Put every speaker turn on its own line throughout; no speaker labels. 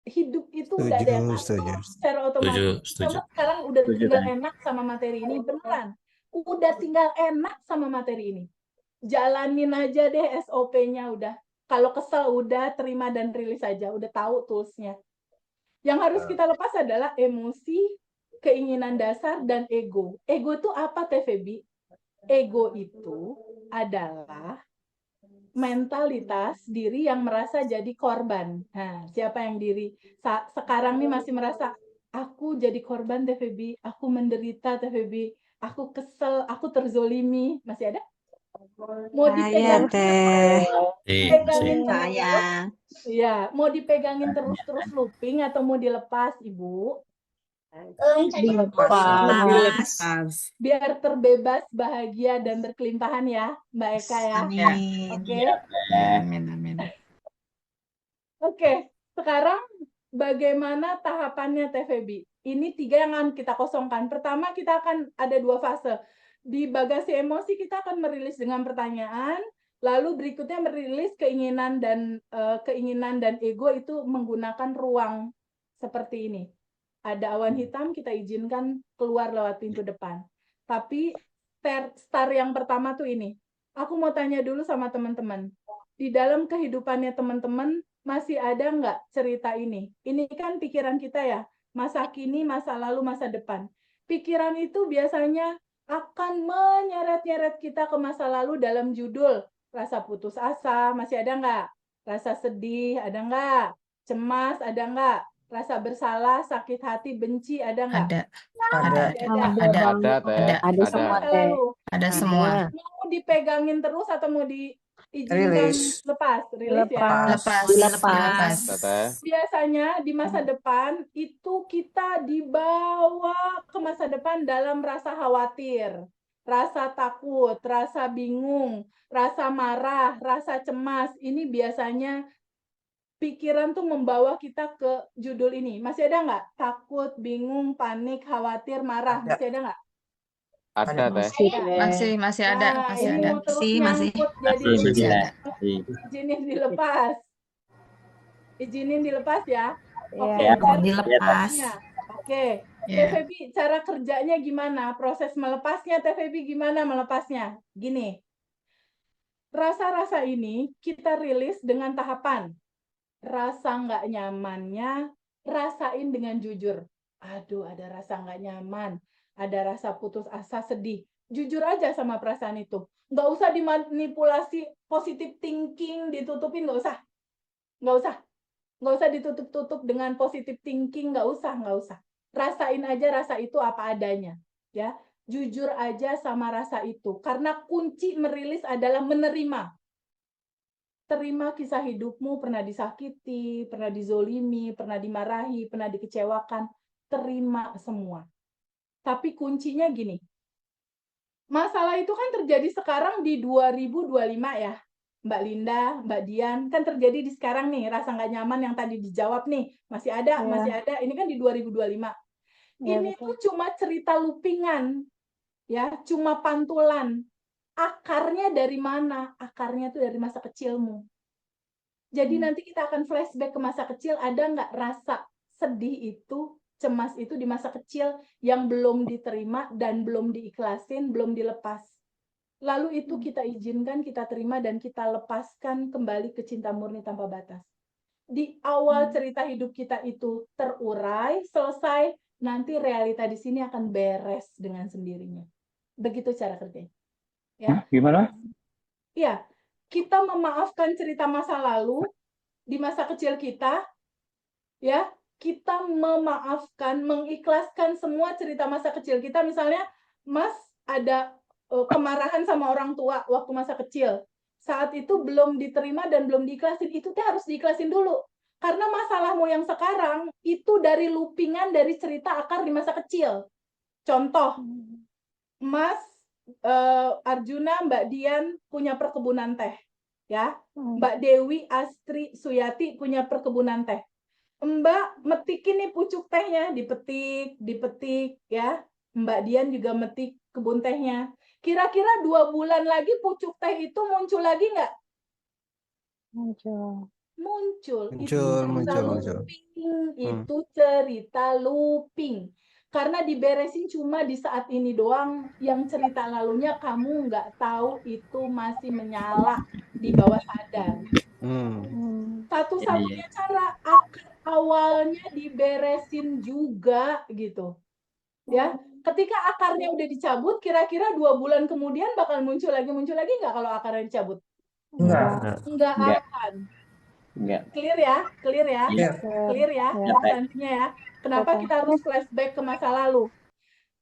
hidup itu nggak ada yang
Setuju, setuju.
ngatur secara
Setuju,
otomatis.
setuju.
Kamu sekarang udah
Setuju,
tinggal
Teh.
enak sama materi ini, beneran. Udah tinggal enak sama materi ini. Jalanin aja deh SOP-nya udah. Kalau kesel udah terima dan rilis aja, udah tahu tools-nya. Yang harus kita lepas adalah emosi, keinginan dasar, dan ego. Ego itu apa, Teh Febi? Ego itu adalah mentalitas diri yang merasa jadi korban. Nah, siapa yang sekarang nih masih merasa aku jadi korban, Teh Febi, aku menderita, Teh Febi, aku kesel, aku terzolimi, masih ada? Mau
Saya
dipegangin
Teh.
pegangin terus,
Saya.
ya, mau dipegangin terus looping atau mau dilepas, Ibu?
Dilepas.
Biar terbebas, bahagia, dan berkelimpahan ya, Mbak Eka ya.
Amin.
Oke.
Amin, amin.
Oke, sekarang bagaimana tahapannya Teh Febi? Ini 3 yang akan kita kosongkan. Pertama, kita akan ada 2 fase. Di bagasi emosi kita akan merilis dengan pertanyaan, lalu berikutnya merilis keinginan dan ego itu menggunakan ruang seperti ini. Ada awan hitam, kita izinkan keluar lewat pintu depan. Tapi start yang pertama tuh ini. Aku mau tanya dulu sama teman-teman. Di dalam kehidupannya teman-teman, masih ada nggak cerita ini? Ini kan pikiran kita ya, masa kini, masa lalu, masa depan. Pikiran itu biasanya akan menyeret-nyeret kita ke masa lalu dalam judul rasa putus asa, masih ada nggak? Rasa sedih, ada nggak? Cemas, ada nggak? Rasa bersalah, sakit hati, benci, ada nggak?
Ada.
Ada, semua, Teh.
Ada semua.
Mau dipegangin terus atau mau diizinkan
Rilis.
lepas? Rilis ya?
Lepas.
Biasanya di masa depan itu kita dibawa ke masa depan dalam rasa khawatir, rasa takut, rasa bingung, rasa marah, rasa cemas. Ini biasanya pikiran tuh membawa kita ke judul ini. Masih ada nggak? Takut, bingung, panik, khawatir, marah.
Ada.
Masih ada nggak?
Ada, Teh.
Masih ada.
Masih ada. Terus nyangkut jadi
Masih ada.
izinin dilepas ya. Oke,
Ya.
Dilepas.
Oke. Teh Febi, cara kerjanya gimana? Proses melepasnya, Teh Febi gimana melepasnya? Gini, rasa-rasa ini kita rilis dengan tahapan. Rasa nggak nyamannya, rasain dengan jujur. Aduh, ada rasa nggak nyaman, ada rasa putus asa, sedih. Jujur aja sama perasaan itu. Nggak usah dimanipulasi positive thinking, ditutupin, nggak usah. Nggak usah. Nggak usah ditutup-tutup dengan positive thinking, nggak usah. Rasain aja rasa itu apa adanya. Ya, jujur aja sama rasa itu. Karena kunci merilis adalah menerima. Terima kisah hidupmu, pernah disakiti, pernah dizolimi, pernah dimarahi, pernah dikecewakan. Terima semua. Tapi kuncinya gini, masalah itu kan terjadi sekarang di 2025 ya, Mbak Linda, Mbak Dian, kan terjadi di sekarang nih, rasa nggak nyaman yang tadi dijawab nih, masih ada, ini kan di 2025. Ini tuh cuma cerita loopingan, ya, cuma pantulan. Akarnya dari mana? Akarnya tuh dari masa kecilmu. Jadi nanti kita akan flashback ke masa kecil, ada nggak rasa sedih itu, cemas itu di masa kecil yang belum diterima dan belum diikhlasin, belum dilepas. Lalu itu kita izinkan, kita terima, dan kita lepaskan kembali ke cinta murni tanpa batas. Di awal cerita hidup kita itu terurai, selesai, nanti realita di sini akan beres dengan sendirinya. Begitu cara kerjanya. Ya.
Gimana?
Iya, kita memaafkan cerita masa lalu di masa kecil kita, ya, kita memaafkan, mengikhlaskan semua cerita masa kecil kita. Misalnya, Mas ada kemarahan sama orang tua waktu masa kecil. Saat itu belum diterima dan belum diikhlasin, itu teh harus diikhlasin dulu. Karena masalahmu yang sekarang itu dari loopingan dari cerita akar di masa kecil. Contoh, Mas Arjuna, Mbak Dian punya perkebunan teh, ya. Mbak Dewi, Astri, Suyati punya perkebunan teh. Mbak metikin nih pucuk tehnya, dipetik, ya. Mbak Dian juga metik kebun tehnya. Kira-kira 2 bulan lagi pucuk teh itu muncul lagi nggak? Muncul. Itu
Muncul.
loopingan itu cerita looping. Karena diberesin cuma di saat ini doang, yang cerita lalunya kamu nggak tahu itu masih menyala di bawah sadar. Satu-satunya cara akar awalnya diberesin juga gitu. Ya, ketika akarnya udah dicabut, kira-kira 2 bulan kemudian bakal muncul lagi nggak kalau akarnya dicabut?
Enggak.
Nggak
Nggak.
akan.
Enggak.
Clear ya? Clear ya?
Iya.
Clear ya?
Ya, Teh.
Substansinya ya. Kenapa kita harus flashback ke masa lalu?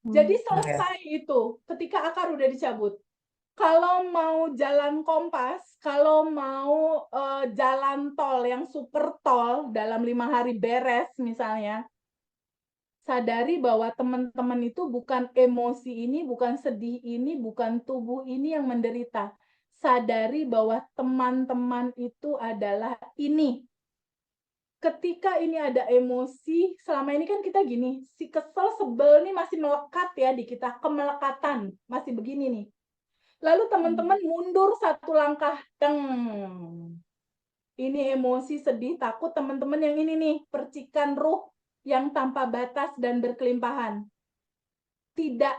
Jadi selesai itu ketika akar udah dicabut. Kalau mau jalan kompas, kalau mau jalan tol yang super tol dalam 5 hari beres misalnya, sadari bahwa teman-teman itu bukan emosi ini, bukan sedih ini, bukan tubuh ini yang menderita. Sadari bahwa teman-teman itu adalah ini. Ketika ini ada emosi, selama ini kan kita gini, si kesel, sebel nih masih melekat ya di kita, kemelekatan, masih begini nih. Lalu teman-teman mundur 1 langkah, ini emosi, sedih, takut, teman-teman yang ini nih, percikan ruh yang tanpa batas dan berkelimpahan. Tidak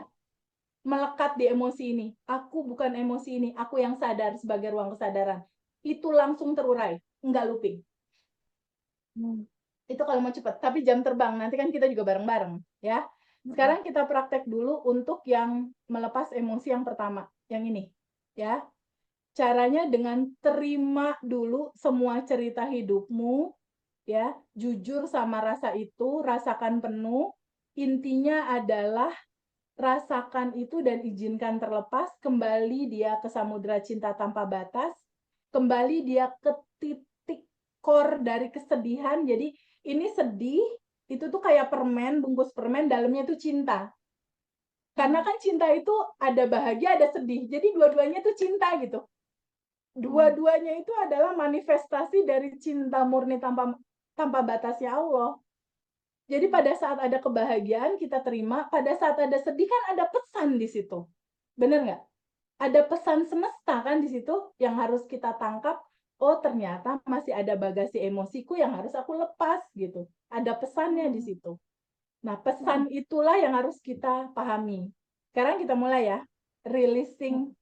melekat di emosi ini. Aku bukan emosi ini, aku yang sadar sebagai ruang kesadaran. Itu langsung terurai, enggak looping. Itu kalau mau cepat, tapi jam terbang nanti kan kita juga bareng-bareng ya. Sekarang kita praktek dulu untuk yang melepas emosi yang pertama, yang ini ya. Caranya dengan terima dulu semua cerita hidupmu ya, jujur sama rasa itu, rasakan penuh. Intinya adalah rasakan itu dan izinkan terlepas, kembali dia ke samudera cinta tanpa batas, kembali dia ke titik core dari kesedihan. Jadi ini sedih, itu tuh kayak permen, bungkus permen, dalamnya itu cinta. Karena kan cinta itu ada bahagia, ada sedih. Jadi dua-duanya itu cinta gitu. Dua-duanya itu adalah manifestasi dari cinta murni tanpa batasnya Allah. Jadi pada saat ada kebahagiaan kita terima, pada saat ada sedih kan ada pesan di situ. Bener nggak? Ada pesan semesta kan di situ yang harus kita tangkap. Oh ternyata masih ada bagasi emosiku yang harus aku lepas gitu. Ada pesannya di situ. Nah pesan itulah yang harus kita pahami. Sekarang kita mulai ya. Releasing.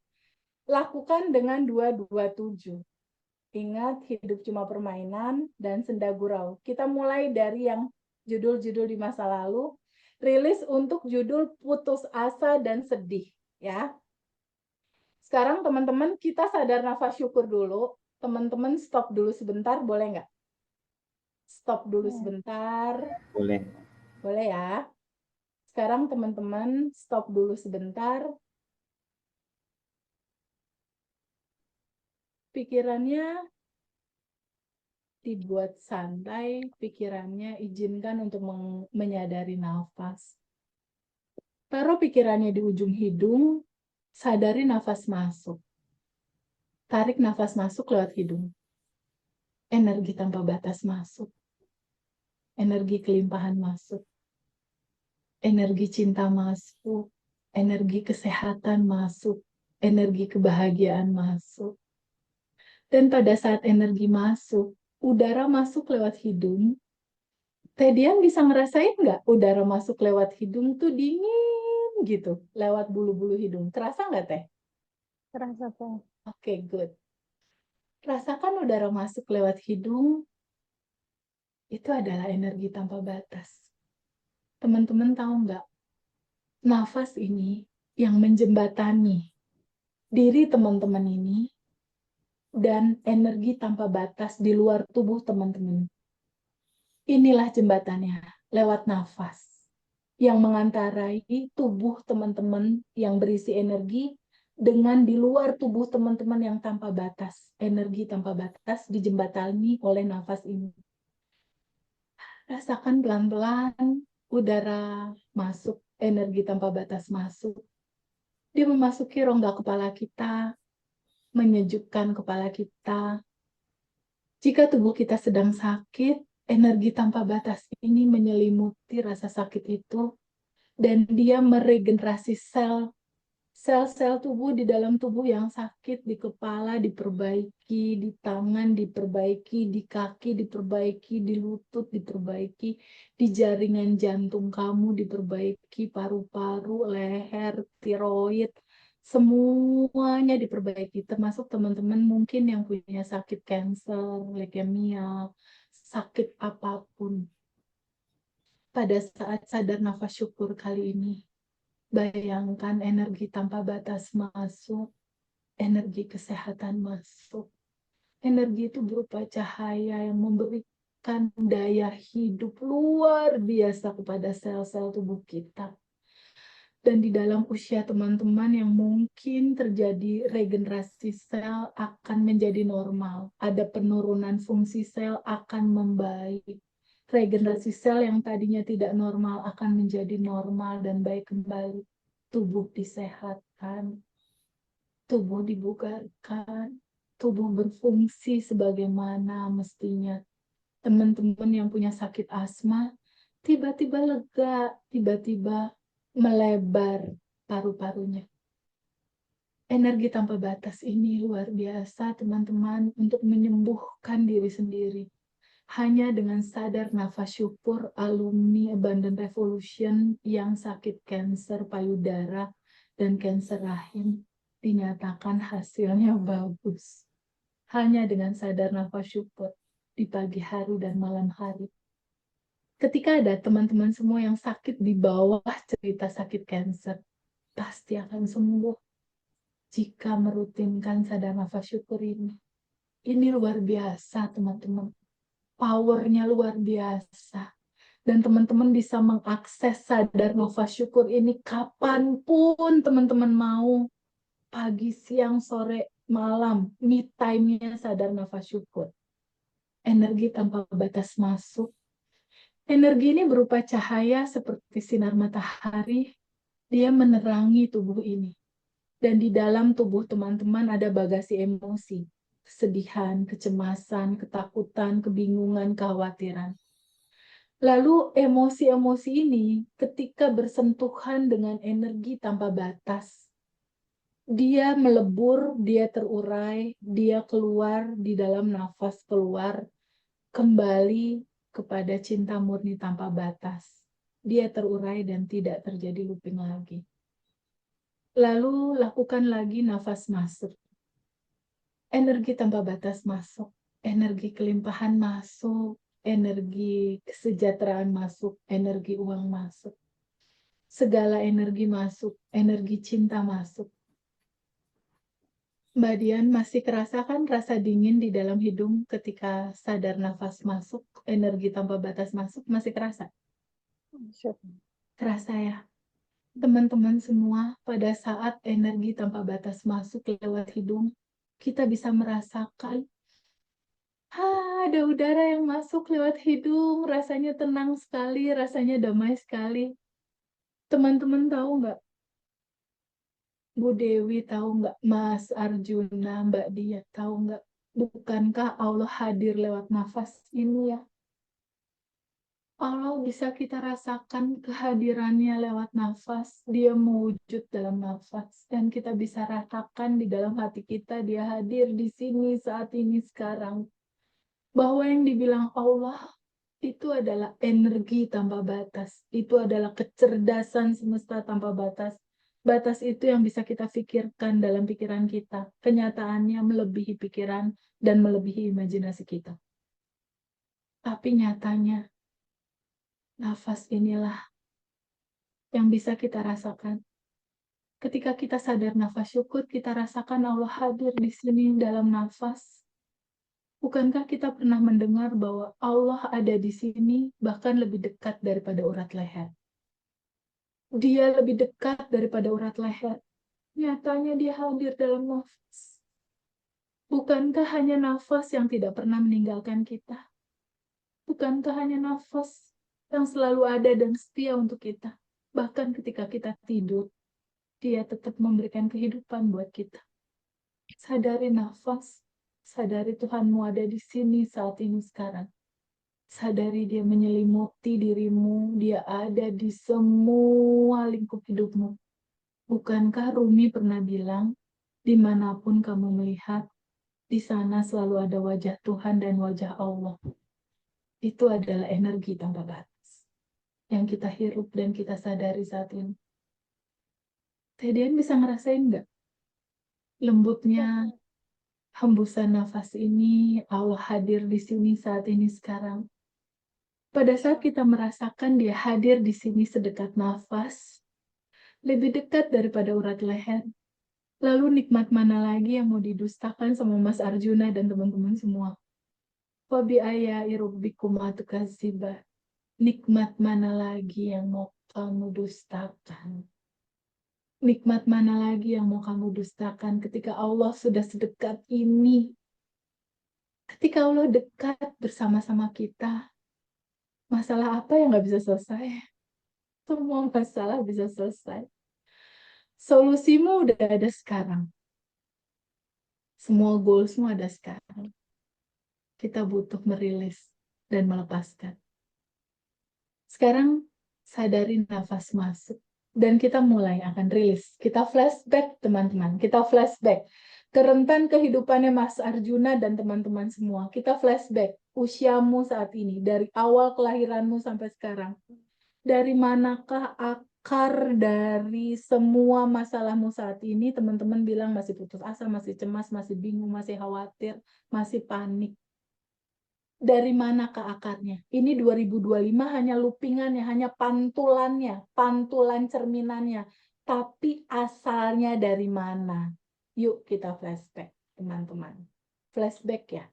Lakukan dengan 227. Ingat hidup cuma permainan dan senda gurau. Kita mulai dari yang judul-judul di masa lalu. Rilis untuk judul putus asa dan sedih ya. Sekarang teman-teman kita sadar nafas syukur dulu. Teman-teman stop dulu sebentar, boleh nggak? Stop dulu sebentar.
Boleh.
Boleh ya. Sekarang teman-teman stop dulu sebentar. Pikirannya dibuat santai, pikirannya izinkan untuk menyadari nafas. Taruh pikirannya di ujung hidung, sadari nafas masuk. Tarik nafas masuk lewat hidung. Energi tanpa batas masuk. Energi kelimpahan masuk. Energi cinta masuk. Energi kesehatan masuk. Energi kebahagiaan masuk. Dan pada saat energi masuk, udara masuk lewat hidung. Teh Dian bisa ngerasain nggak udara masuk lewat hidung tuh dingin gitu, lewat bulu-bulu hidung. Terasa nggak Teh?
Terasa, Teh.
Oke, good. Rasakan udara masuk lewat hidung, itu adalah energi tanpa batas. Teman-teman tahu nggak? Nafas ini yang menjembatani diri teman-teman ini dan energi tanpa batas di luar tubuh teman-teman. Inilah jembatannya, lewat nafas yang mengantarai tubuh teman-teman yang berisi energi dengan di luar tubuh teman-teman yang tanpa batas. Energi tanpa batas dijembatani oleh nafas ini. Rasakan pelan-pelan udara masuk, energi tanpa batas masuk. Dia memasuki rongga kepala kita, menyejukkan kepala kita. Jika tubuh kita sedang sakit, energi tanpa batas ini menyelimuti rasa sakit itu, dan dia meregenerasi sel Sel-sel tubuh di dalam tubuh yang sakit, di kepala diperbaiki, di tangan diperbaiki, di kaki diperbaiki, di lutut diperbaiki, di jaringan jantung kamu diperbaiki, paru-paru, leher, tiroid, semuanya diperbaiki. Termasuk teman-teman mungkin yang punya sakit kanker, leukemia, sakit apapun. Pada saat sadar nafas syukur kali ini, bayangkan energi tanpa batas masuk, energi kesehatan masuk. Energi itu berupa cahaya yang memberikan daya hidup luar biasa kepada sel-sel tubuh kita. Dan di dalam usia teman-teman yang mungkin terjadi regenerasi sel akan menjadi normal. Ada penurunan fungsi sel akan membaik. Regenerasi sel yang tadinya tidak normal akan menjadi normal dan baik kembali. Tubuh disehatkan, tubuh dibugarkan, tubuh berfungsi sebagaimana mestinya. Teman-teman yang punya sakit asma, tiba-tiba lega, tiba-tiba melebar paru-parunya. Energi tanpa batas ini luar biasa, teman-teman, untuk menyembuhkan diri sendiri. Hanya dengan sadar nafas syukur alumni Abundant Revolution yang sakit kanker payudara dan kanker rahim dinyatakan hasilnya bagus. Hanya dengan sadar nafas syukur di pagi hari dan malam hari. Ketika ada teman-teman semua yang sakit di bawah cerita sakit kanker, pasti akan sembuh jika merutinkan sadar nafas syukur ini. Ini luar biasa, teman-teman. Powernya luar biasa. Dan teman-teman bisa mengakses sadar nafas syukur ini kapanpun teman-teman mau. Pagi, siang, sore, malam. Me time-nya sadar nafas syukur. Energi tanpa batas masuk. Energi ini berupa cahaya seperti sinar matahari. Dia menerangi tubuh ini. Dan di dalam tubuh teman-teman ada bagasi emosi. Kesedihan, kecemasan, ketakutan, kebingungan, kekhawatiran. Lalu emosi-emosi ini ketika bersentuhan dengan energi tanpa batas, dia melebur, dia terurai, dia keluar di dalam nafas keluar, kembali kepada cinta murni tanpa batas. Dia terurai dan tidak terjadi looping lagi. Lalu lakukan lagi nafas masuk. Energi tanpa batas masuk, energi kelimpahan masuk, energi kesejahteraan masuk, energi uang masuk. Segala energi masuk, energi cinta masuk. Mbak Dian, masih kerasa kan rasa dingin di dalam hidung ketika sadar nafas masuk, energi tanpa batas masuk, masih kerasa? Kerasa ya? Teman-teman semua, pada saat energi tanpa batas masuk lewat hidung, kita bisa merasakan ada udara yang masuk lewat hidung, rasanya tenang sekali, rasanya damai sekali. Teman-teman tahu nggak? Bu Dewi tahu nggak? Mas Arjuna, Mbak Dia tahu nggak? Bukankah Allah hadir lewat nafas ini ya? Allah bisa kita rasakan kehadirannya lewat nafas. Dia mewujud dalam nafas. Dan kita bisa rasakan di dalam hati kita, dia hadir di sini saat ini sekarang. Bahwa yang dibilang Allah itu adalah energi tanpa batas. Itu adalah kecerdasan semesta tanpa batas. Batas itu yang bisa kita pikirkan dalam pikiran kita. Kenyataannya melebihi pikiran dan melebihi imajinasi kita. Tapi nyatanya, nafas inilah yang bisa kita rasakan. Ketika kita sadar nafas syukur, kita rasakan Allah hadir di sini dalam nafas. Bukankah kita pernah mendengar bahwa Allah ada di sini bahkan lebih dekat daripada urat leher? Dia lebih dekat daripada urat leher. Nyatanya dia hadir dalam nafas. Bukankah hanya nafas yang tidak pernah meninggalkan kita? Bukankah hanya nafas yang selalu ada dan setia untuk kita? Bahkan ketika kita tidur, dia tetap memberikan kehidupan buat kita. Sadari nafas. Sadari Tuhanmu ada di sini saat ini sekarang. Sadari dia menyelimuti dirimu, dia ada di semua lingkup hidupmu. Bukankah Rumi pernah bilang, dimanapun kamu melihat, di sana selalu ada wajah Tuhan dan wajah Allah. Itu adalah energi tanpa batas yang kita hirup dan kita sadari saat ini. Teh Dian bisa ngerasain nggak lembutnya hembusan nafas ini, Allah hadir di sini saat ini sekarang. Pada saat kita merasakan dia hadir di sini sedekat nafas, lebih dekat daripada urat leher. Lalu nikmat mana lagi yang mau didustakan sama Mas Arjuna dan teman-teman semua? Wabi ayai rabbikuma tukazzibah. Nikmat mana lagi yang mau kamu dustakan? Nikmat mana lagi yang mau kamu dustakan ketika Allah sudah sedekat ini? Ketika Allah dekat bersama-sama kita, masalah apa yang nggak bisa selesai? Semua masalah bisa selesai. Solusimu udah ada sekarang. Semua goalsmu ada sekarang. Kita butuh merilis dan melepaskan. Sekarang sadari nafas masuk. Dan kita mulai akan rilis. Kita flashback, teman-teman. Kita flashback ke rentan kehidupannya Mas Arjuna dan teman-teman semua. Kita flashback usiamu saat ini. Dari awal kelahiranmu sampai sekarang. Dari manakah akar dari semua masalahmu saat ini? Teman-teman bilang masih putus asa, masih cemas, masih bingung, masih khawatir, masih panik. Dari manakah akarnya? Ini 2025 hanya loopingannya, hanya pantulannya, pantulan cerminannya. Tapi asalnya dari mana? Yuk kita flashback, teman-teman. Flashback ya.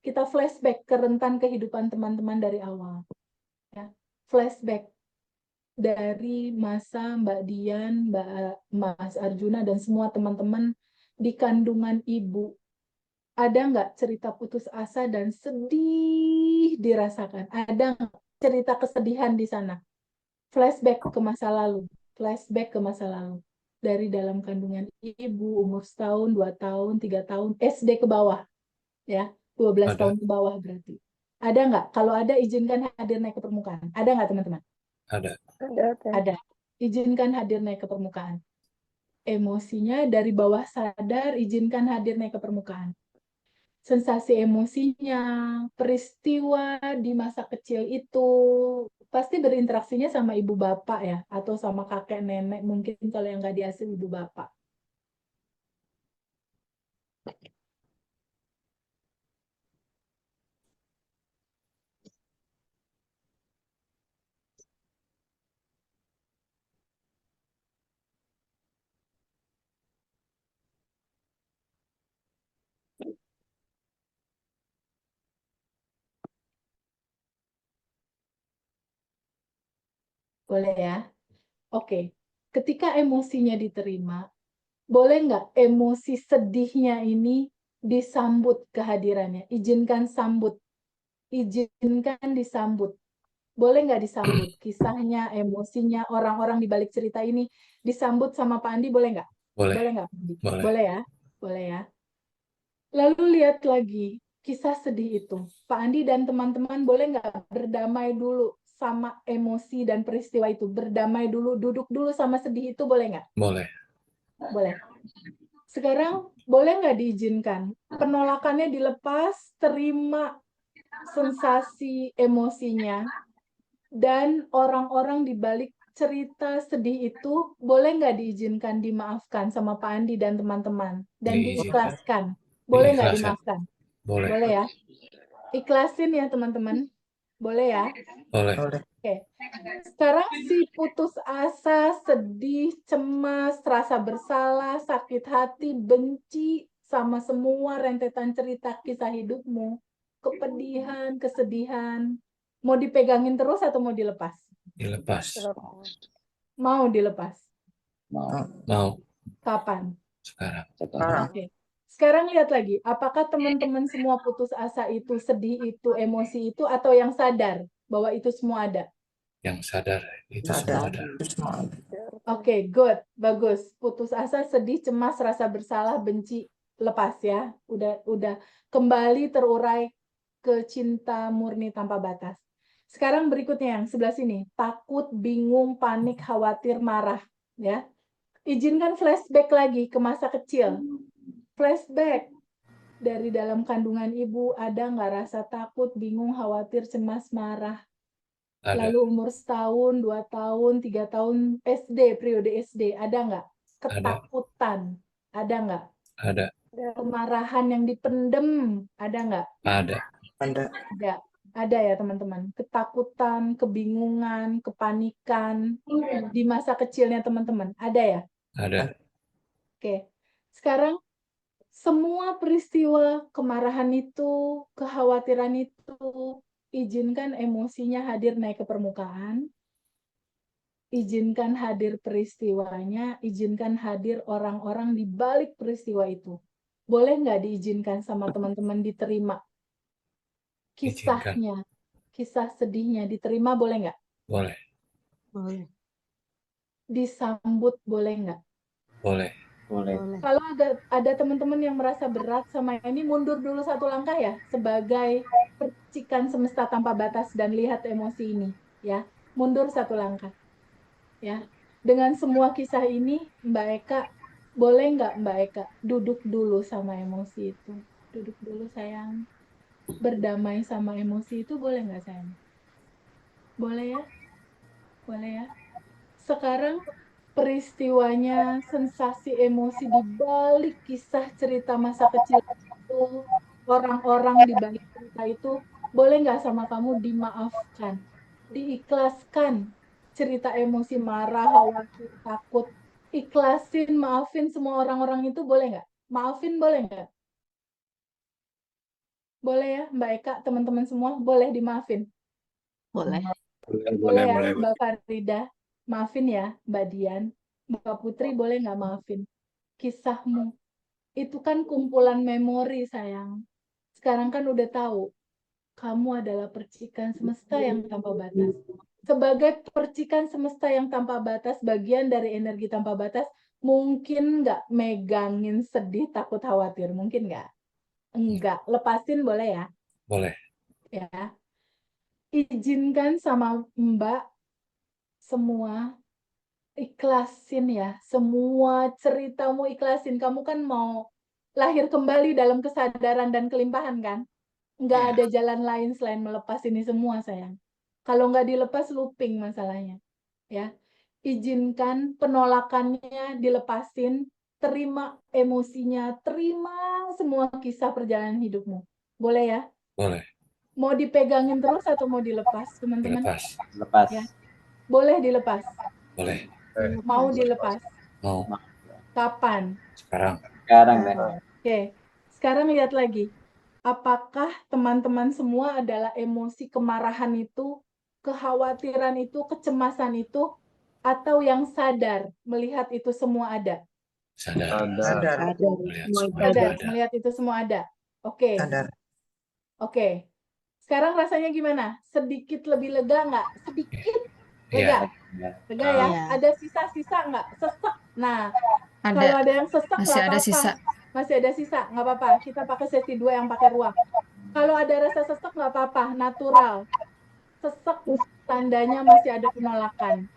Kita flashback ke rentan kehidupan teman-teman dari awal. Ya. Flashback dari masa Mbak Dian, Mas Arjuna, dan semua teman-teman di kandungan ibu. Ada nggak cerita putus asa dan sedih dirasakan? Ada nggak cerita kesedihan di sana? Flashback ke masa lalu. Flashback ke masa lalu. Dari dalam kandungan ibu, umur setahun, 2 tahun, 3 tahun, SD ke bawah. Ya, 12 tahun ke bawah berarti. Ada nggak? Kalau ada, izinkan hadir naik ke permukaan. Ada nggak, teman-teman?
Ada.
Ada. Izinkan hadir naik ke permukaan. Emosinya dari bawah sadar, izinkan hadir naik ke permukaan. Sensasi emosinya, peristiwa di masa kecil itu pasti berinteraksinya sama ibu bapak ya, atau sama kakek nenek mungkin kalau yang nggak diasuh ibu bapak. Boleh ya? Oke. Ketika emosinya diterima, boleh nggak emosi sedihnya ini disambut kehadirannya? Izinkan sambut. Izinkan disambut. Boleh nggak disambut? Kisahnya, emosinya, orang-orang di balik cerita ini disambut sama Pak Andi, boleh nggak?
Boleh.
Boleh nggak, Pak Andi?
Boleh.
Boleh ya? Boleh ya? Lalu lihat lagi kisah sedih itu. Pak Andi dan teman-teman boleh nggak berdamai dulu sama emosi dan peristiwa itu? Berdamai dulu, duduk dulu sama sedih itu, boleh nggak?
Boleh.
Boleh. Sekarang boleh nggak diizinkan? Penolakannya dilepas, terima sensasi emosinya, dan orang-orang di balik cerita sedih itu boleh nggak diizinkan dimaafkan sama Pak Andi dan teman-teman dan diikhlaskan. Boleh nggak dimaafkan?
Boleh.
Boleh ya. Ikhlasin ya teman-teman. Boleh ya.
Boleh.
Oke. Sekarang si putus asa, sedih, cemas, rasa bersalah, sakit hati, benci sama semua rentetan cerita kisah hidupmu, kepedihan, kesedihan, mau dipegangin terus atau mau dilepas?
Dilepas.
Mau dilepas.
Mau.
Kapan?
Sekarang.
Oke. Sekarang lihat lagi, apakah teman-teman semua putus asa itu, sedih itu, emosi itu, atau yang sadar bahwa itu semua ada?
Yang sadar itu semua ada.
Oke, good, bagus. Putus asa, sedih, cemas, rasa bersalah, benci, lepas ya. Udah kembali terurai ke cinta murni tanpa batas. Sekarang berikutnya yang sebelah sini, takut, bingung, panik, khawatir, marah, ya. Izinkan flashback lagi ke masa kecil. Flashback. Dari dalam kandungan ibu, ada nggak rasa takut, bingung, khawatir, cemas, marah?
Ada.
Lalu umur setahun, 2 tahun, 3 tahun SD, periode SD, ada nggak? Ketakutan, ada nggak?
Ada.
Kemarahan yang dipendem, ada nggak?
Ada.
Ada ya teman-teman. Ketakutan, kebingungan, kepanikan di masa kecilnya teman-teman, ada ya?
Ada.
Oke, sekarang semua peristiwa kemarahan itu, kekhawatiran itu, izinkan emosinya hadir naik ke permukaan, izinkan hadir peristiwanya, izinkan hadir orang-orang di balik peristiwa itu. Boleh nggak diizinkan sama teman-teman diterima kisahnya, kisah sedihnya diterima, boleh nggak?
Boleh.
Disambut, boleh nggak?
Boleh.
Kalau ada teman-teman yang merasa berat sama ini, mundur dulu 1 langkah ya, sebagai percikan semesta tanpa batas dan lihat emosi ini, ya. Mundur 1 langkah, ya. Dengan semua kisah ini, Mbak Eka, boleh nggak Mbak Eka duduk dulu sama emosi itu? Duduk dulu sayang. Berdamai sama emosi itu boleh nggak sayang? Boleh ya? Boleh ya? Sekarang peristiwanya, sensasi emosi di balik kisah cerita masa kecil itu, orang-orang di balik cerita itu, boleh nggak sama kamu dimaafkan, diikhlaskan cerita emosi marah, khawatir, takut, ikhlasin, maafin semua orang-orang itu, boleh nggak? Maafin boleh nggak? Boleh ya, Mbak Eka, teman-teman semua, boleh dimaafin?
Boleh.
Boleh ya, Mbak Farida, maafin ya, Mbak Dian. Mbak Putri boleh nggak maafin? Kisahmu itu kan kumpulan memori sayang. Sekarang kan udah tahu kamu adalah percikan semesta yang tanpa batas. Sebagai percikan semesta yang tanpa batas, bagian dari energi tanpa batas, mungkin nggak megangin sedih, takut, khawatir? Mungkin nggak? Enggak. Lepasin boleh ya?
Boleh.
Ya. Izinkan sama Mbak semua, ikhlasin ya, semua ceritamu ikhlasin. Kamu kan mau lahir kembali dalam kesadaran dan kelimpahan kan? Nggak ada jalan lain selain melepas ini semua sayang. Kalau nggak dilepas looping masalahnya. Ya, izinkan penolakannya dilepasin, terima emosinya, terima semua kisah perjalanan hidupmu. Boleh ya?
Boleh.
Mau dipegangin terus atau mau dilepas teman-teman?
Dilepas.
Ya. Boleh dilepas.
Boleh.
Mau dilepas.
Mau.
Kapan?
Sekarang.
Oke, sekarang lihat lagi. Apakah teman-teman semua adalah emosi kemarahan itu, kekhawatiran itu, kecemasan itu, atau yang sadar melihat itu semua ada?
Sadar. Melihat semua
Sadar
ada.
melihat itu semua ada. Oke. Oke. Sekarang rasanya gimana? Sedikit lebih lega nggak? Sedikit lega. Lega ya?
Iya.
Ada sisa-sisa nggak? Sesek. Nah,
Ada.
kalau ada yang sesek
Masih
nggak
ada
apa-apa.
sisa.
Masih ada sisa, nggak apa-apa. Kita pakai sesi 2 yang pakai ruang. Kalau ada rasa sesek nggak apa-apa, natural. Sesek tandanya masih ada penolakan.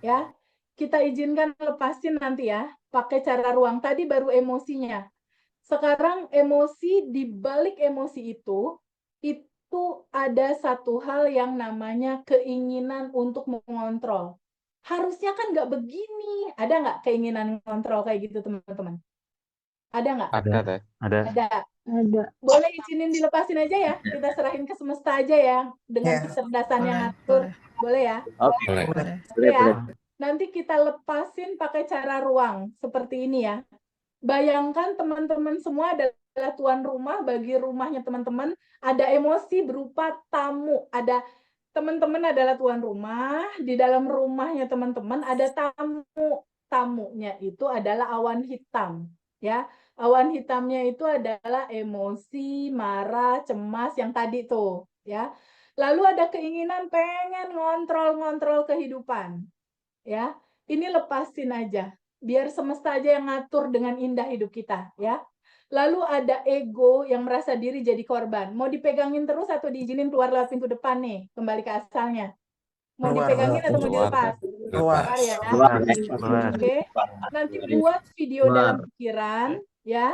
Ya, kita izinkan lepasin nanti ya, pakai cara ruang. Tadi baru emosinya. Sekarang emosi, di balik emosi itu ada satu hal yang namanya keinginan untuk mengontrol. Harusnya kan nggak begini. Ada nggak keinginan mengontrol kayak gitu teman-teman? Ada nggak? Ada. Boleh izinin dilepasin aja ya. Kita serahin ke semesta aja ya. Dengan kecerdasan yang ngatur. Boleh ya?
Boleh.
Oke ya. Nanti kita lepasin pakai cara ruang. Seperti ini ya. Bayangkan teman-teman semua adalah tuan rumah bagi rumahnya teman-teman. Ada emosi berupa tamu. Ada teman-teman adalah tuan rumah. Di dalam rumahnya teman-teman ada tamu. Tamunya itu adalah awan hitam. Ya, awan hitamnya itu adalah emosi, marah, cemas yang tadi tuh. Ya, lalu ada keinginan pengen ngontrol kehidupan. Ya, ini lepasin aja. Biar semesta aja yang ngatur dengan indah hidup kita, ya. Lalu ada ego yang merasa diri jadi korban. Mau dipegangin terus atau diizinin keluar lewat pintu depan nih, kembali ke asalnya? Mau
Keluar.
dipegangin atau mau
Keluar.
dilepas?
Keluar.
Keluar ya.
Keluar.
Oke. Nanti buat video dalam pikiran ya.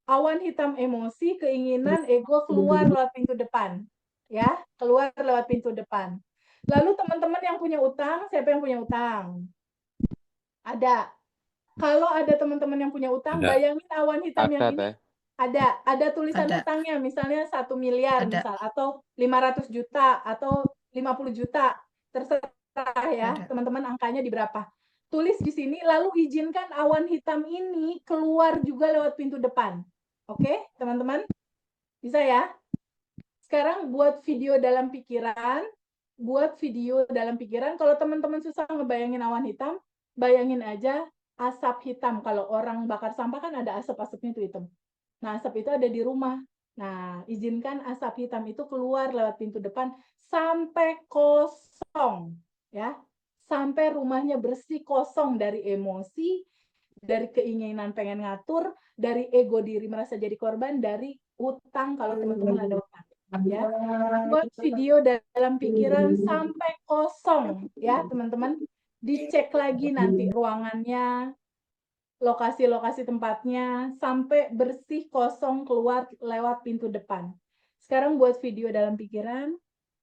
Awan hitam emosi, keinginan, ego keluar lewat pintu depan. Ya, keluar lewat pintu depan. Lalu teman-teman yang punya utang, siapa yang punya utang? Ada. Kalau ada teman-teman yang punya utang,
Ada.
bayangin awan hitam yang ini. Ada tulisan
Ada.
utangnya, misalnya 1 miliar
Ada.
misal, atau 500 juta, atau 50 juta. Terserah ya,
Ada.
teman-teman angkanya di berapa. Tulis di sini, lalu izinkan awan hitam ini keluar juga lewat pintu depan. Oke, teman-teman? Bisa ya? Sekarang buat video dalam pikiran. Buat video dalam pikiran. Kalau teman-teman susah ngebayangin awan hitam, bayangin aja asap hitam. Kalau orang bakar sampah kan ada asap-asapnya itu hitam. Nah, asap itu ada di rumah. Nah, izinkan asap hitam itu keluar lewat pintu depan sampai kosong. Ya, sampai rumahnya bersih, kosong dari emosi, dari keinginan pengen ngatur, dari ego diri merasa jadi korban, dari utang kalau teman-teman ada utang. Ya, buat video dalam pikiran sampai kosong ya teman-teman. Dicek lagi nanti ruangannya, lokasi-lokasi tempatnya sampai bersih, kosong, keluar lewat pintu depan. Sekarang buat video dalam pikiran,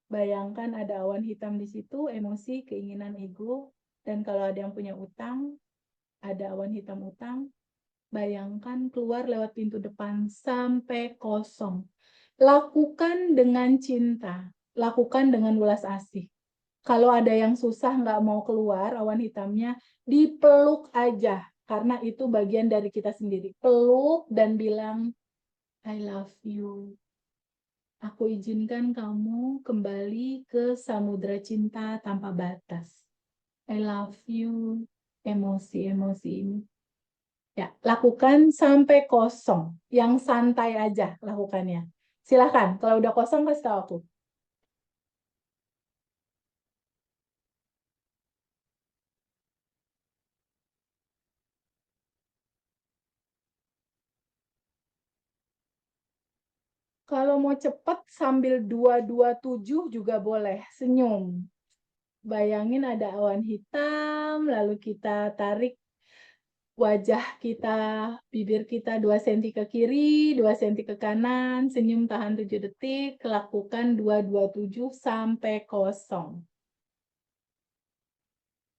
bayangkan ada awan hitam di situ, emosi, keinginan, ego, dan kalau ada yang punya utang, ada awan hitam utang, bayangkan keluar lewat pintu depan sampai kosong. Lakukan dengan cinta, lakukan dengan welas asih. Kalau ada yang susah nggak mau keluar awan hitamnya, dipeluk aja, karena itu bagian dari kita sendiri. Peluk dan bilang, I love you. Aku izinkan kamu kembali ke samudra cinta tanpa batas. I love you, emosi-emosi ini. Ya, lakukan sampai kosong. Yang santai aja lakukannya. Silakan, kalau udah kosong kasih tahu aku. Kalau mau cepat sambil 227 juga boleh, senyum. Bayangin ada awan hitam, lalu kita tarik wajah kita, bibir kita 2 cm ke kiri, 2 cm ke kanan, senyum tahan 7 detik, lakukan 227 sampai kosong.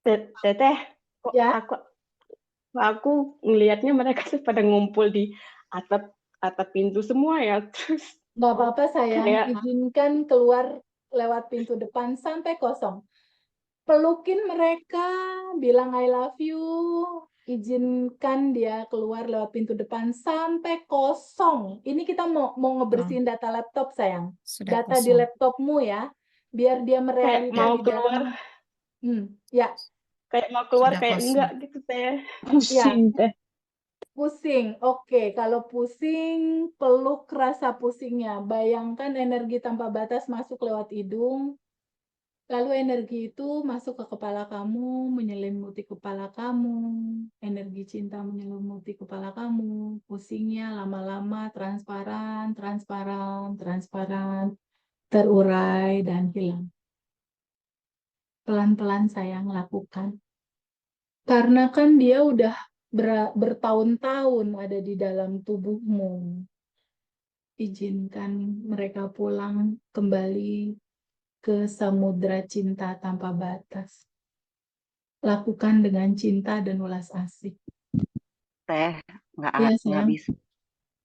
Teteh, kok
Ya.
aku ngelihatnya mereka tuh pada ngumpul di atap pintu semua ya. Terus
Nggak apa-apa sayang,
kayak
izinkan keluar lewat pintu depan sampai kosong. Pelukin mereka, bilang I love you, izinkan dia keluar lewat pintu depan sampai kosong. Ini kita mau ngebersihin data laptop sayang.
Sudah
Data di
kosong.
laptopmu ya, biar dia
kayak
merealita
mau
di
keluar,
dalam. Ya,
kayak mau keluar
Sudah
kayak
kosong.
enggak gitu teh.
ya.
Pusing teh.
Pusing, oke. Kalau pusing, peluk rasa pusingnya. Bayangkan energi tanpa batas masuk lewat hidung. Lalu energi itu masuk ke kepala kamu, menyelimuti kepala kamu. Energi cinta menyelimuti kepala kamu. Pusingnya lama-lama transparan, transparan, transparan, terurai dan hilang. Pelan-pelan sayang lakukan. Karena kan dia udah bertahun-tahun ada di dalam tubuhmu. Izinkan mereka pulang kembali ke samudra cinta tanpa batas. Lakukan dengan cinta dan welas asih.
Teh, nggak
Iya,
nggak
sayang.
bisa,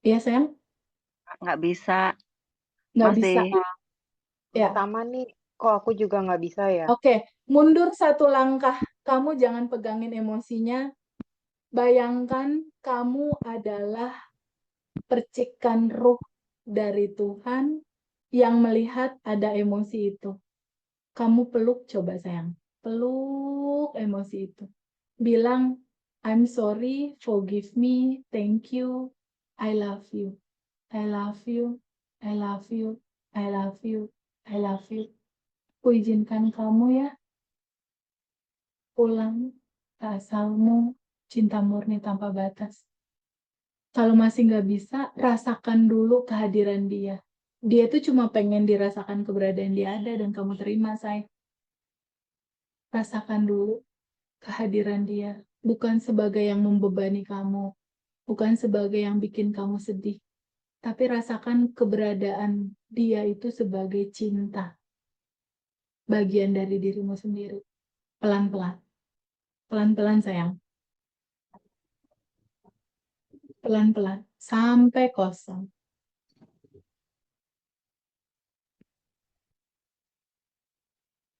Iya, sayang.
nggak bisa,
Nggak
masih
bisa. Ya.
Sama nih, kok aku juga nggak bisa ya?
Oke, mundur 1 langkah. Kamu jangan pegangin emosinya. Bayangkan kamu adalah percikan ruh dari Tuhan yang melihat ada emosi itu. Kamu peluk coba sayang. Peluk emosi itu. Bilang, I'm sorry, forgive me, thank you, I love you. I love you, I love you, I love you, I love you. Ku izinkan kamu ya pulang ke asalmu, cinta murni tanpa batas. Kalau masih nggak bisa, rasakan dulu kehadiran dia. Dia tuh cuma pengen dirasakan keberadaan dia ada dan kamu terima, say. Rasakan dulu kehadiran dia, bukan sebagai yang membebani kamu, bukan sebagai yang bikin kamu sedih, tapi rasakan keberadaan dia itu sebagai cinta, bagian dari dirimu sendiri. Pelan-pelan, pelan-pelan sayang. Pelan-pelan, sampai kosong.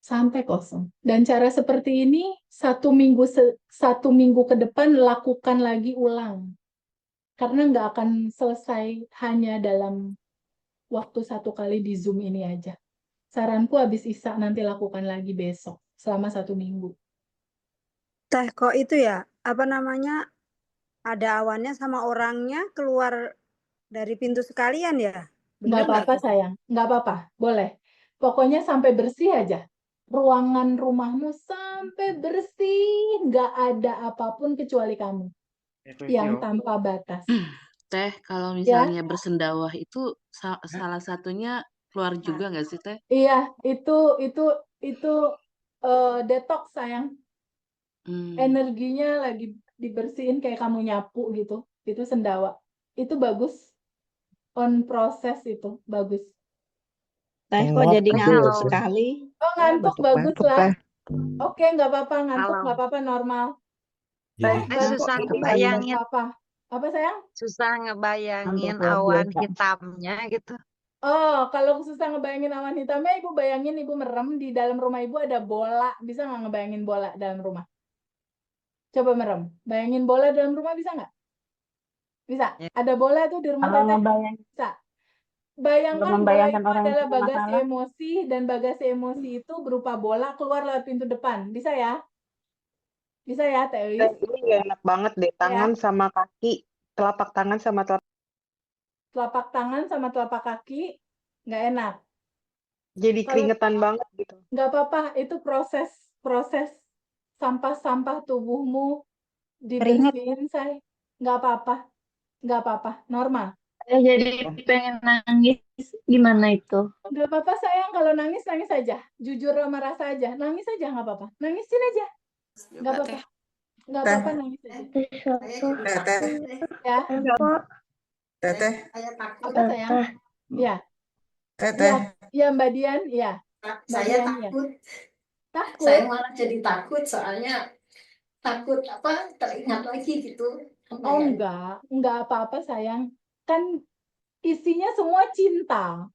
Sampai kosong. Dan cara seperti ini, satu minggu ke depan lakukan lagi ulang. Karena nggak akan selesai hanya dalam waktu 1 kali di Zoom ini aja. Saranku habis Isa nanti lakukan lagi besok, selama 1 minggu.
Teh, kok itu ya, apa namanya, ada awannya sama orangnya keluar dari pintu sekalian ya?
Nggak
Bener nggak
apa-apa
tuh?
sayang, nggak apa-apa, boleh. Pokoknya sampai bersih aja. Ruangan rumahmu sampai bersih, nggak ada apapun kecuali kamu. Yang tanpa batas.
Teh, kalau
Ya,
misalnya bersendawah itu salah satunya keluar juga nggak sih, Teh?
iya, itu detox sayang. Energinya lagi dibersihin kayak kamu nyapu gitu. Itu sendawa. Itu bagus. On proses itu bagus.
Teh kok jadi ngantuk
Kalau
sekali.
Oh, ngantuk bagus lah. Oke, nggak apa-apa ngantuk,
Kalau-
nggak apa-apa normal.
Jadi
susah
Ngantuk
ngebayangin,
nggak apa-apa. Apa sayang?
susah ngebayangin
Ngantuk luar
awan
biasa.
hitamnya gitu.
Oh, kalau susah ngebayangin awan hitamnya, Ibu bayangin Ibu merem di dalam rumah Ibu ada bola. Bisa nggak ngebayangin bola dalam rumah? Coba merem. Bayangin bola dalam rumah bisa nggak? Bisa.
Ya.
Ada bola tuh di rumah
Kalau
Teteh?
ngebayang,
Bisa. Bayangkan bola
membayangkan
itu
orang yang
adalah
punya
bagasi
masalah.
emosi, dan bagasi emosi itu berupa bola keluar lewat pintu depan. Bisa ya? Bisa ya, Teh
Teh,
Elis?
ini gak enak banget deh. Tangan sama kaki, telapak tangan sama
Telapak tangan sama telapak kaki nggak enak.
jadi
Kalau-
keringetan banget gitu.
Nggak apa-apa, itu proses sampah-sampah tubuhmu dibersihin, say. Nggak apa-apa, nggak apa-apa, normal.
Saya jadi pengen nangis, gimana itu?
Nggak apa-apa sayang, kalau nangis nangis aja, jujur sama rasa aja, nangis aja nggak apa-apa, nangisin aja, nggak apa-apa, nggak apa-apa nangis aja.
Teteh,
Ya,
teteh,
apa sayang? Ya,
teteh.
ya Mbak Dian, ya.
Saya
Mbak Dian, ya.
takut,
Takut.
saya malah jadi takut soalnya takut apa teringat lagi gitu.
Oh enggak apa-apa sayang. Kan isinya semua cinta.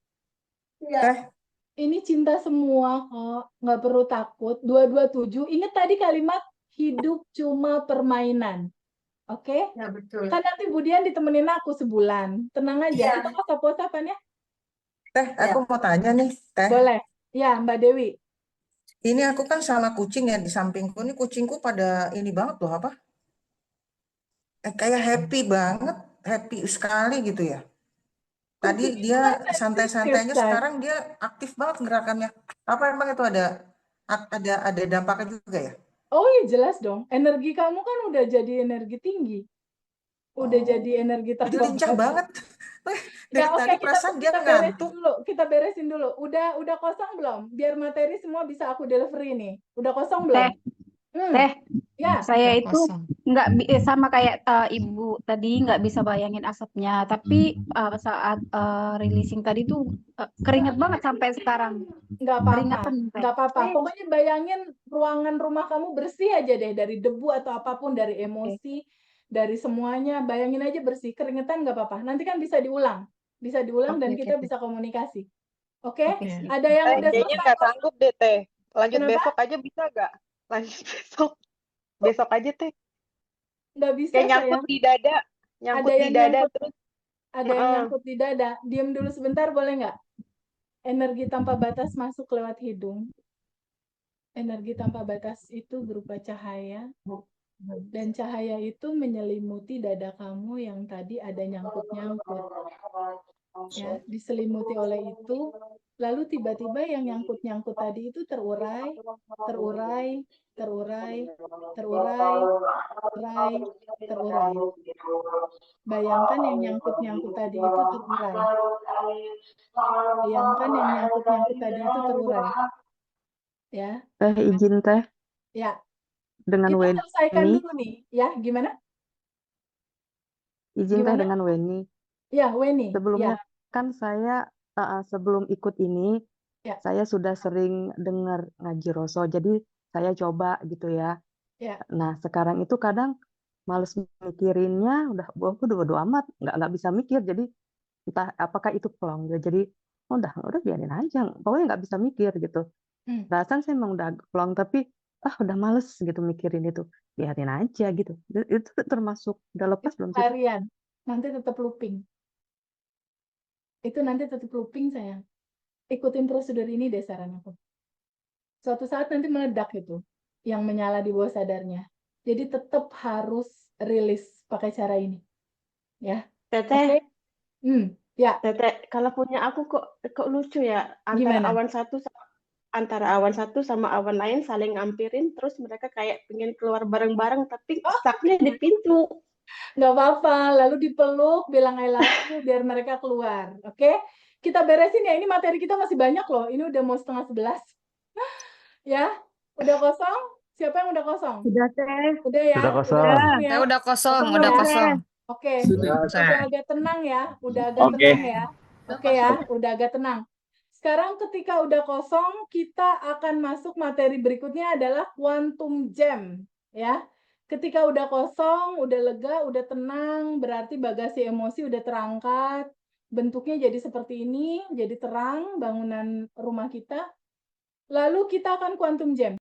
Ya,
Ini cinta semua kok, nggak perlu takut. 227, ingat tadi kalimat hidup cuma permainan. Oke?
ya betul.
Kan nanti Budian ditemenin aku sebulan. Tenang aja,
Iya.
kita posap-posapan ya.
Teh, aku mau tanya nih, Teh.
Boleh. Ya, Mbak Dewi.
Ini aku kan sama kucing ya di sampingku. Ini kucingku pada ini banget loh apa? Kayak happy banget, happy sekali gitu ya. Tadi
Kucing
dia
itu
santai-santai aja,
sensitif,
sekarang dia aktif banget gerakannya. Apa emang itu ada dampaknya juga ya?
Oh iya jelas dong. Energi kamu kan udah jadi energi tinggi. Udah jadi energi
Jadi
tanpa
lincah
batas.
banget. Dari
Ya oke,
tadi perasaan dia
beresin
ngantuk.
dulu. Kita beresin dulu. Udah kosong belum? Biar materi semua bisa aku delivery nih. Udah kosong belum?
Teh,
Ya.
Udah
Saya itu
kosong.
sama kayak Ibu tadi nggak bisa bayangin asapnya, tapi saat releasing tadi tuh keringet banget sampai sekarang.
Nggak apa-apa.
Keringatan, Teh.
Nggak apa-apa. Pokoknya bayangin ruangan rumah kamu bersih aja deh, dari debu atau apapun, dari emosi, dari semuanya. Bayangin aja bersih. Keringetan nggak apa-apa. Nanti kan bisa diulang. Bisa diulang dan
Oke,
kita
Teh.
bisa komunikasi. Oke?
Oke, siap.
Ada yang udah
Kayaknya
selesai?
nggak sanggup deh, Teh. Lanjut
Kenapa?
besok aja bisa nggak? Lanjut besok. Besok aja, Teh.
Nggak bisa,
Kayak nyangkut
sayang.
di dada. Nyangkut di dada terus.
Ada yang nyangkut di dada. Diam dulu sebentar, boleh nggak? Energi tanpa batas masuk lewat hidung. Energi tanpa batas itu berupa cahaya. Dan cahaya itu menyelimuti dada kamu yang tadi ada nyangkut-nyangkut. Ya, diselimuti oleh itu. Lalu tiba-tiba yang nyangkut-nyangkut tadi itu terurai, terurai, terurai, terurai, terurai, terurai. Bayangkan yang nyangkut-nyangkut tadi itu terurai. Bayangkan yang nyangkut-nyangkut tadi itu terurai. Ya.
Teh izin Teh.
Ya,
dengan
kita selesaikan
Weni.
dulu nih. Ya, gimana?
Izin Teh
Gimana?
dengan Weni.
Ya, Weni.
Sebelumnya
Ya,
kan saya sebelum ikut ini,
ya,
saya sudah sering dengar ngaji Roso, jadi saya coba gitu ya.
ya.
Nah, sekarang itu kadang males mikirinnya, udah bodo amat, nggak bisa mikir, jadi entah apakah itu plong, ya. Jadi udah biarin aja, pokoknya nggak bisa mikir gitu. Perasaan saya emang udah plong, tapi udah males gitu mikirin itu, biarin aja gitu. Itu termasuk udah lepas belum sih?
Harian. Nanti tetap looping. Itu nanti tetap looping, sayang. Ikutin prosedur ini deh saran aku. Suatu saat nanti meledak itu yang menyala di bawah sadarnya. Jadi tetap harus rilis pakai cara ini. Ya.
Teteh,
ya.
Teteh, kalau punya aku kok lucu ya, antara
Gimana?
awan satu sama awan lain saling ngampirin, terus mereka kayak pengen keluar bareng-bareng, tapi stucknya di pintu.
Nggak apa-apa, lalu dipeluk, bilang I love you, biar mereka keluar. Oke? Kita beresin ya, ini materi kita masih banyak loh. Ini udah mau 10:30. Ya, udah kosong? Siapa yang udah kosong?
Udah Teh.
Udah ya?
Udah kosong.
Ya?
Udah kosong,
Kosong
udah
ya?
kosong.
Oke,
Sudah.
udah agak tenang ya, udah agak
Oke.
tenang ya. Oke ya, udah agak tenang. Sekarang ketika udah kosong, kita akan masuk materi berikutnya adalah quantum jam, ya. Ketika udah kosong, udah lega, udah tenang, berarti bagasi emosi udah terangkat. Bentuknya jadi seperti ini, jadi terang bangunan rumah kita. Lalu kita akan quantum jam.